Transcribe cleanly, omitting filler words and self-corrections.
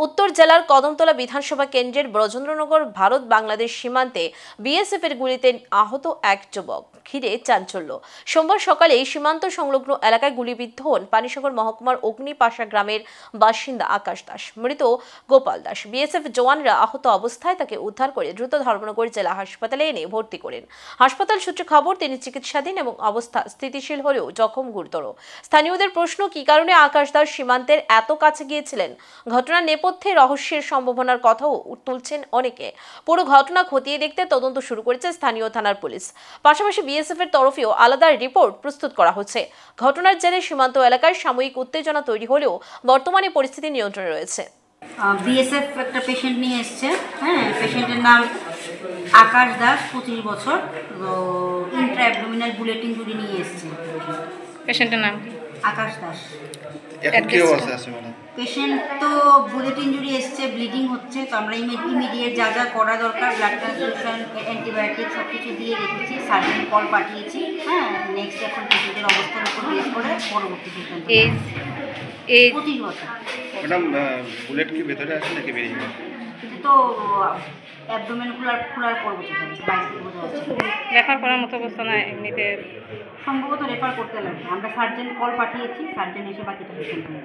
উত্তর জেলার কদমতলা বিধানসভা কেন্দ্রের ব্রজেন্দ্রনগর ভারত বাংলাদেশ সীমান্তে বিএসএফ এর গুলিতে আহত এক যুবক, ঘিরে চাঞ্চল্য। সোমবার সকালে সীমান্ত সংলগ্ন এলাকায় গুলিবিদ্ধ হন পানিসাগর মহকুমার অগ্নিপাশা গ্রামের বাসিন্দা আকাশ দাস। মৃত গোপাল দাস। বিএসএফ জওয়ানরা আহত অবস্থায় তাকে উদ্ধার করে দ্রুত ধর্মনগর জেলা হাসপাতালে এনে ভর্তি করেন। হাসপাতাল সূত্রে খবর, তিনি চিকিৎসাধীন এবং অবস্থা স্থিতিশীল হলেও জখম গুরুতর। স্থানীয়দের প্রশ্ন, কী কারণে আকাশ দাস সীমান্তের এত কাছে গিয়েছিলেন? ঘটনার নেপথ্যে রহস্যের সম্ভাবনার কথাও তুলছেন অনেকে। পুরো ঘটনা খতিয়ে দেখতে তদন্ত শুরু করেছে স্থানীয় থানার পুলিশ। পাশাপাশি বিএসএফ এর তরফেও আলাদা রিপোর্ট প্রস্তুত করা হচ্ছে। ঘটনার জেরে সীমান্ত এলাকায় সাময়িক উত্তেজনা তৈরি হলেও বর্তমানে পরিস্থিতি নিয়ন্ত্রণে রয়েছে। বিএসএফ একটা পেশেন্ট নিয়ে এসছে। পেশেন্টের নাম আকাশ দাস, 25 বছর। ইন্ট্রা অ্যাবডোমিনাল বুলেট ইনজুরি নিয়ে এসছে। পেশেন্টের নাম আকাশ দাস। এখন কি অবস্থা আছে মানে? পেশেন্ট তো বুলেট ইনজুরি এসছে, ব্লিডিং হচ্ছে। তো আমরা ইমিডিয়েট যা যা করা দরকার, ব্লাড ট্রান্সফিউশন, অ্যান্টিবায়োটিক সব কিছু দিয়ে রেখেছি। সার্জন কল পাঠিয়েছি। নেক্সট এখন পেশেন্টের অবস্থার উপর বেস করে পরবর্তী সিদ্ধান্ত। এই 25 বছর। ম্যাডাম, বুলেট কি ভেতরে আছে নাকি বেরিয়ে গেছে? কিন্তু তো অ্যাবডোমেন খোলার পর বোঝা যাবে, বাইরে থেকে বোঝা যাচ্ছে। রেফার করার মতো অবস্থা না এমনিতে? সম্ভবত রেফার করতে লাগবে। আমরা সার্জন কল পাঠিয়েছি, সার্জন এসে বাকিটা দেখে নেবে।